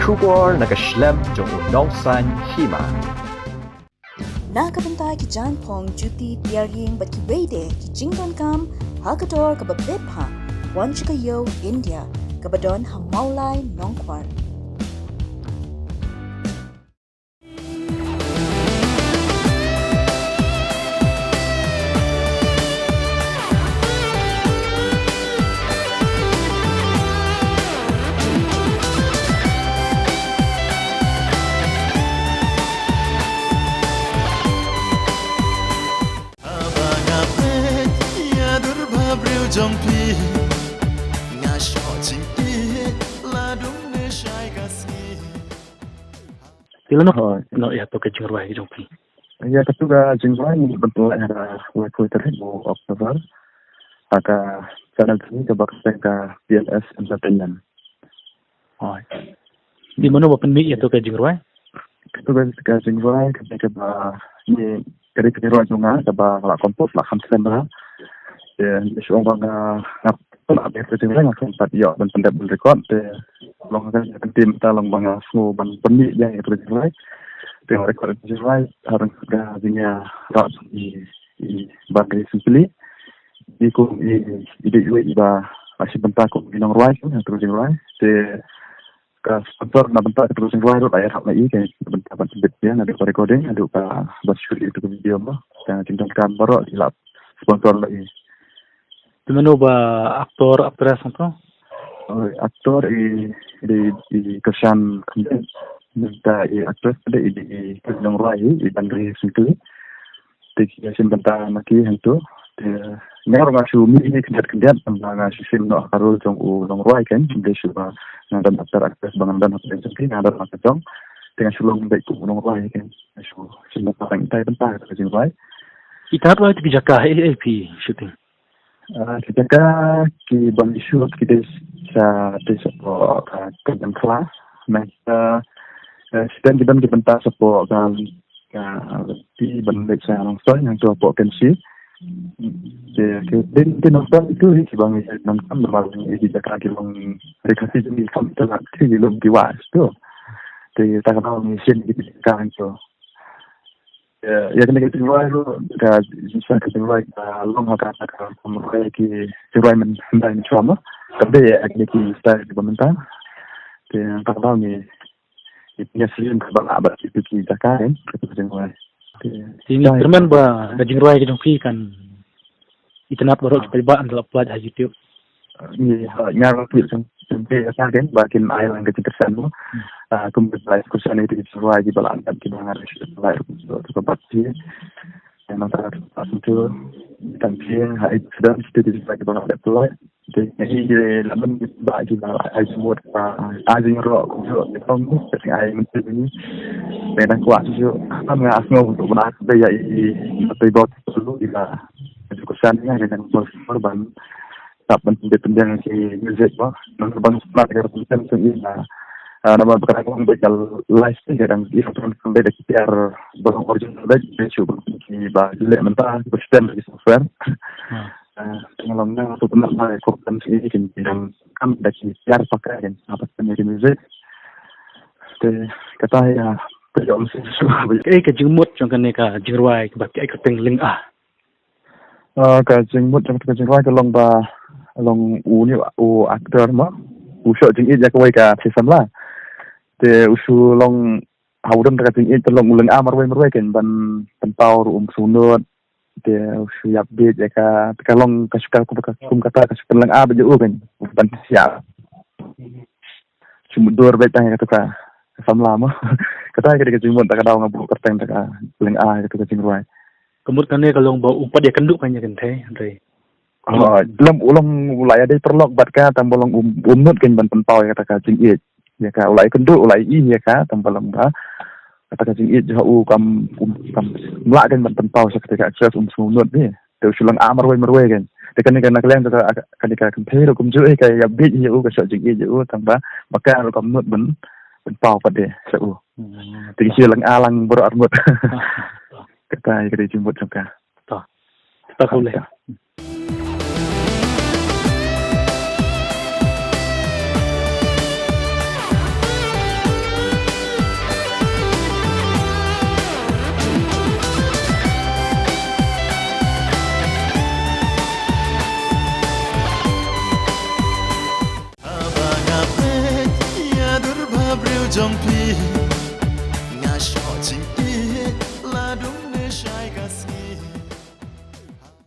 Kubor nakaslem jong unongsan hima. Nakabentai ki janpong juti tiaring bat ki wede ki jingdon kam hakador kababebha wan chikayo India kabadon hamaulai nongkwar. Jompi ngasho cinti ladung ne shai kasi Tila no ya to ke jingruai jongpi. Ya ketuga jingruai ni bentuk ada waktu terhibu observer aka channel ini ke bakal ke PLS Entertainment. Oi. Di mana wapen mi ya to ke jingruai? Ketuga ke jingruai ke ba ni dari jingruai junga ke ba la kompos la 50 ba. Ya isu orang ngap nak betul jingruai ngap tempat ya dan pendap record long kan tim ta long bang snu ban pemi yang itu jingruai. Tengok rekod jingruai harus ke dunia rak di bagi simply di ko ide iba masih bentak ko binong ruai kan terus jingruai te ka sponsor na bentak terus jingruai ro ayat hak lai ke bentak ban dia ada recording ada ka buat shoot itu video mah yang tinggal gambar dilap sponsor lagi. Di mana ba aktor aktris itu? Aktor di kesan minta aktris ada di binong ruai di bagi simply te bentak maki itu ngar masuk ini kendat tentang sistem no karul jong long ruai kan dia cuba dan aktor aktor bangan dan apa yang ada macam jong dengan sulung baik long ruai kan so semua orang itu bentar ke jong ruai Kita apa itu jaka AP shooting. kita ki bang shoot kita sa deso ke kelas masa sistem kita bentar support kan di bandar saya langsung yang tu apa kan sih dan nonton itu bang nonton bermalam di Jakarta bang rekasi jadi komputer nanti belum diwas tu di tahu mesin di Jakarta tu ya kena kita mulai tu dah bisa kita mulai long akan mulai ki mulai mengenai trauma tapi agak kita start di pemerintah dan tahu ni punya sering berabad itu di Jakarta kan kita mulai Sini termen ba jingruai ke jongpi kan itanap baru kita ba andal upload di YouTube. Ni ngar tu sampai akan bakin island ke tersan tu kemudian kursan itu jingruai di balan dan kita ngar lain tu pasti yang antara itu tanpa hai sedang studi sebagai balan deploy jadi lamun bagi ai semua azing rock itu kamu seperti ai menteri dan kuat juga kami asal untuk menakutkan terlibat dulu di kursannya dengan korban tak penting si music bah nanti bang smart agar penting ini nama berkaitan dengan live ni kadang dia akan dari PR bang original baik dia cuba di balik mentah berstem di software pengalaman untuk pernah korban ini kan kami dari PR pakai kan apa sendiri music kata ya Ke jingmut jong kan ka jingruai ke baki ke tengling ka jingmut jong ka jingruai ka long ni aktor ma shot jing ja ka wai ka sesam la te usu long haudam ka jing te long uleng marwai kan ban pentau sunut te usu update ja ka long ka suka ku kata ka suka lang beju kan ban siap cuma dua baik tanya kata sam lama kata kita jingmut tak ada ngabu kerteng tak uleng gitu ka jingruai Kemud kan ne kalong ba upad ya kenduk kan ya kan teh Andre. Dalam ulang ulai ada perlok bat ka tambolong umut kan ban pentau ya kata jing it ya ka ulai kenduk ulai ya ka tambolong ba kata jing it jau kam melak kan ban pentau seketika access sunut ni tu sulang marwai kan dekan kan kalian kata kan thei kum ju ka ya bit ya ka sa jing it ju tamba maka kam mut ban pentau pada seu tinggi lang alang berarmut kata kita jemput juga Tak boleh. jong pi